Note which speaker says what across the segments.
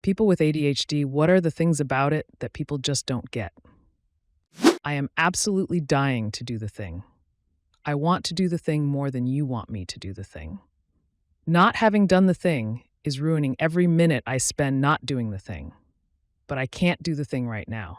Speaker 1: People with ADHD, what are the things about it that people just don't get? I am absolutely dying to do the thing. I want to do the thing more than you want me to do the thing. Not having done the thing is ruining every minute I spend not doing the thing. But I can't do the thing right now.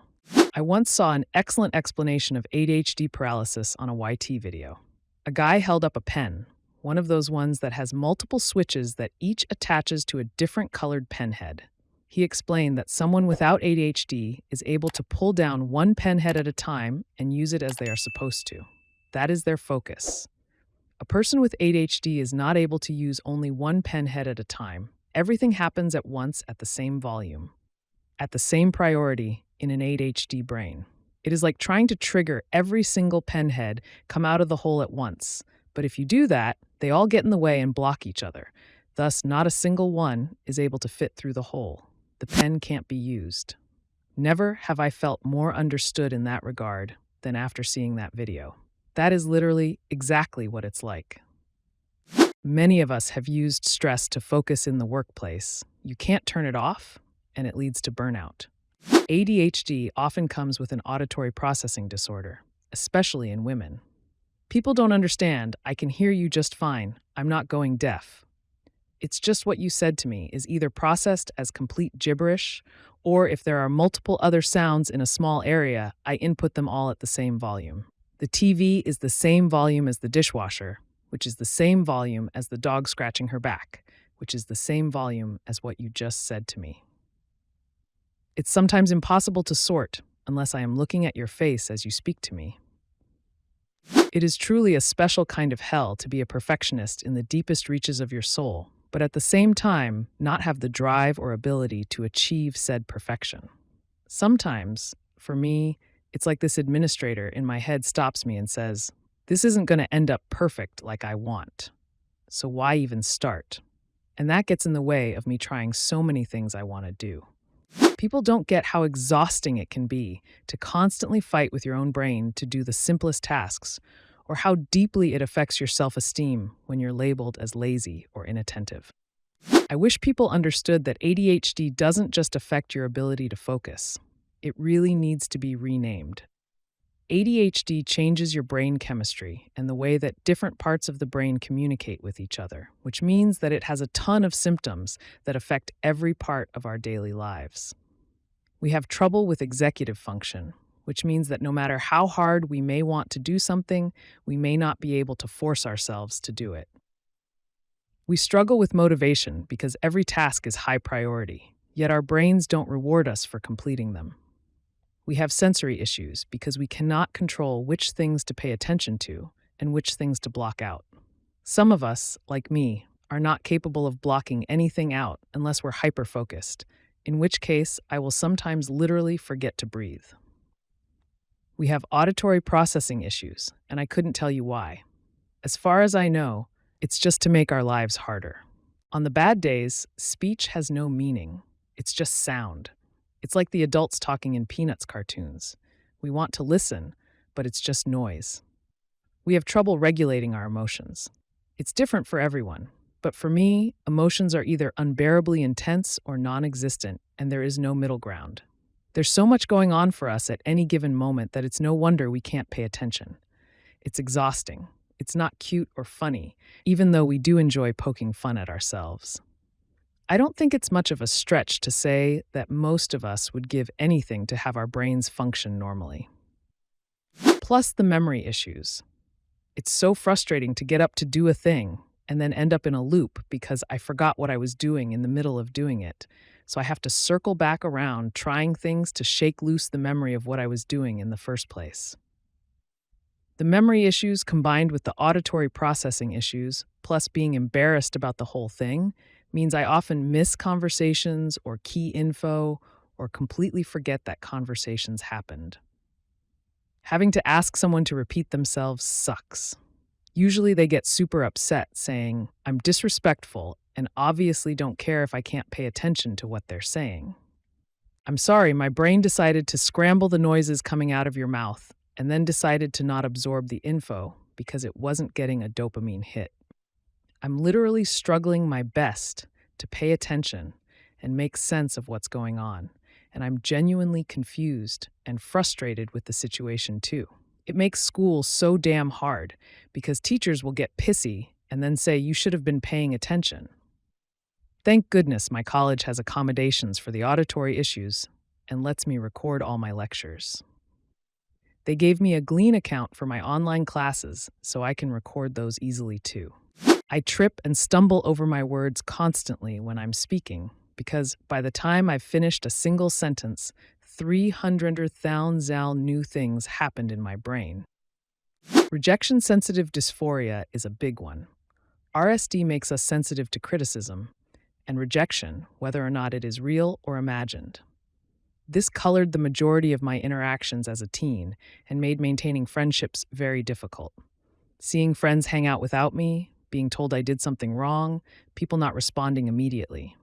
Speaker 1: I once saw an excellent explanation of ADHD paralysis on a YT video. A guy held up a pen, one of those ones that has multiple switches that each attaches to a different colored pen head. He explained that someone without ADHD is able to pull down one pen head at a time and use it as they are supposed to. That is their focus. A person with ADHD is not able to use only one pen head at a time. Everything happens at once at the same volume, at the same priority in an ADHD brain. It is like trying to trigger every single pen head come out of the hole at once. But if you do that, they all get in the way and block each other. Thus, not a single one is able to fit through the hole. The pen can't be used. Never have I felt more understood in that regard than after seeing that video. That is literally exactly what it's like. Many of us have used stress to focus in the workplace. You can't turn it off, and it leads to burnout. ADHD often comes with an auditory processing disorder, especially in women. People don't understand, I can hear you just fine, I'm not going deaf. It's just what you said to me is either processed as complete gibberish, or if there are multiple other sounds in a small area, I input them all at the same volume. The TV is the same volume as the dishwasher, which is the same volume as the dog scratching her back, which is the same volume as what you just said to me. It's sometimes impossible to sort unless I am looking at your face as you speak to me. It is truly a special kind of hell to be a perfectionist in the deepest reaches of your soul, but at the same time, not have the drive or ability to achieve said perfection. Sometimes, for me, it's like this administrator in my head stops me and says, "This isn't going to end up perfect like I want. So why even start?" And that gets in the way of me trying so many things I want to do. People don't get how exhausting it can be to constantly fight with your own brain to do the simplest tasks, or how deeply it affects your self-esteem when you're labeled as lazy or inattentive. I wish people understood that ADHD doesn't just affect your ability to focus. It really needs to be renamed. ADHD changes your brain chemistry and the way that different parts of the brain communicate with each other, which means that it has a ton of symptoms that affect every part of our daily lives. We have trouble with executive function, which means that no matter how hard we may want to do something, we may not be able to force ourselves to do it. We struggle with motivation because every task is high priority, yet our brains don't reward us for completing them. We have sensory issues because we cannot control which things to pay attention to and which things to block out. Some of us, like me, are not capable of blocking anything out unless we're hyper-focused, in which case I will sometimes literally forget to breathe. We have auditory processing issues, and I couldn't tell you why. As far as I know, it's just to make our lives harder. On the bad days, speech has no meaning. It's just sound. It's like the adults talking in Peanuts cartoons. We want to listen, but it's just noise. We have trouble regulating our emotions. It's different for everyone, but for me, emotions are either unbearably intense or non-existent, and there is no middle ground. There's so much going on for us at any given moment that it's no wonder we can't pay attention. It's exhausting. It's not cute or funny, even though we do enjoy poking fun at ourselves. I don't think it's much of a stretch to say that most of us would give anything to have our brains function normally. Plus the memory issues. It's so frustrating to get up to do a thing and then end up in a loop because I forgot what I was doing in the middle of doing it. So I have to circle back around trying things to shake loose the memory of what I was doing in the first place. The memory issues combined with the auditory processing issues, plus being embarrassed about the whole thing, means I often miss conversations or key info or completely forget that conversations happened. Having to ask someone to repeat themselves sucks. Usually they get super upset saying, "I'm disrespectful and obviously don't care if I can't pay attention to what they're saying." I'm sorry, my brain decided to scramble the noises coming out of your mouth and then decided to not absorb the info because it wasn't getting a dopamine hit. I'm literally struggling my best to pay attention, and make sense of what's going on. And I'm genuinely confused and frustrated with the situation too. It makes school so damn hard because teachers will get pissy and then say you should have been paying attention. Thank goodness my college has accommodations for the auditory issues and lets me record all my lectures. They gave me a Glean account for my online classes so I can record those easily too. I trip and stumble over my words constantly when I'm speaking because by the time I've finished a single sentence, 300,000 new things happened in my brain. Rejection-sensitive dysphoria is a big one. RSD makes us sensitive to criticism and rejection, whether or not it is real or imagined. This colored the majority of my interactions as a teen and made maintaining friendships very difficult. Seeing friends hang out without me, being told I did something wrong, people not responding immediately.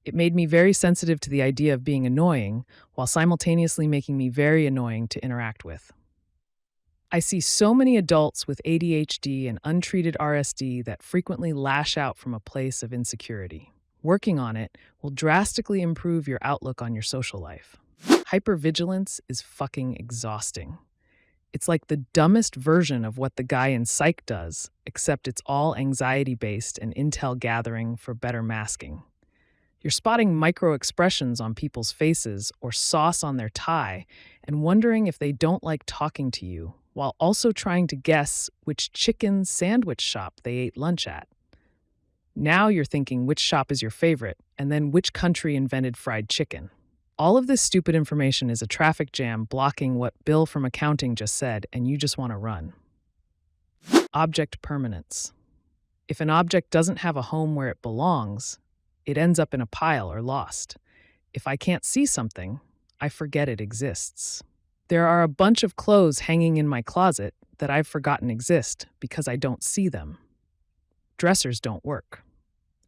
Speaker 1: It made me very sensitive to the idea of being annoying, while simultaneously making me very annoying to interact with. I see so many adults with ADHD and untreated RSD that frequently lash out from a place of insecurity. Working on it will drastically improve your outlook on your social life. Hypervigilance is fucking exhausting. It's like the dumbest version of what the guy in Psych does, except it's all anxiety-based and intel gathering for better masking. You're spotting micro-expressions on people's faces or sauce on their tie and wondering if they don't like talking to you, while also trying to guess which chicken sandwich shop they ate lunch at. Now you're thinking which shop is your favorite, and then which country invented fried chicken. All of this stupid information is a traffic jam blocking what Bill from accounting just said, and you just want to run. Object permanence. If an object doesn't have a home where it belongs, it ends up in a pile or lost. If I can't see something, I forget it exists. There are a bunch of clothes hanging in my closet that I've forgotten exist because I don't see them. Dressers don't work.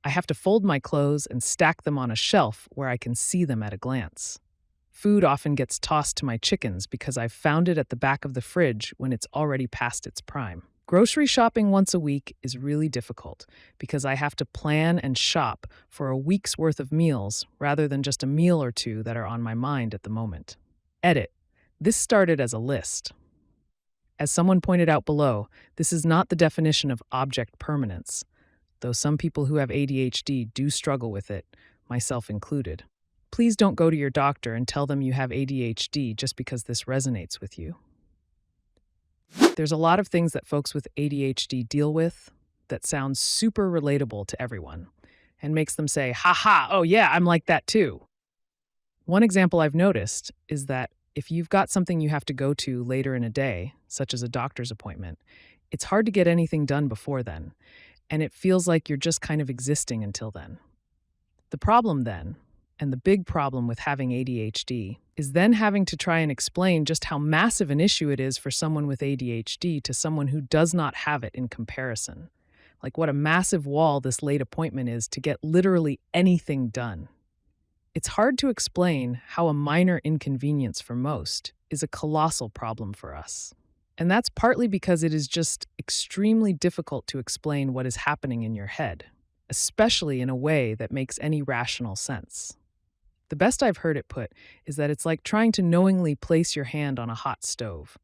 Speaker 1: I have to fold my clothes and stack them on a shelf where I can see them at a glance. Food often gets tossed to my chickens because I've found it at the back of the fridge when it's already past its prime. Grocery shopping once a week is really difficult because I have to plan and shop for a week's worth of meals rather than just a meal or two that are on my mind at the moment. Edit. This started as a list. As someone pointed out below, this is not the definition of object permanence, though some people who have ADHD do struggle with it, myself included. Please don't go to your doctor and tell them you have ADHD just because this resonates with you. There's a lot of things that folks with ADHD deal with that sounds super relatable to everyone and makes them say, "Ha ha, oh yeah, I'm like that too." One example I've noticed is that if you've got something you have to go to later in a day, such as a doctor's appointment, it's hard to get anything done before then, and it feels like you're just kind of existing until then. The problem then, and the big problem with having ADHD, is then having to try and explain just how massive an issue it is for someone with ADHD to someone who does not have it in comparison. Like what a massive wall this late appointment is to get literally anything done. It's hard to explain how a minor inconvenience for most is a colossal problem for us. And that's partly because it is just extremely difficult to explain what is happening in your head, especially in a way that makes any rational sense. The best I've heard it put is that it's like trying to knowingly place your hand on a hot stove.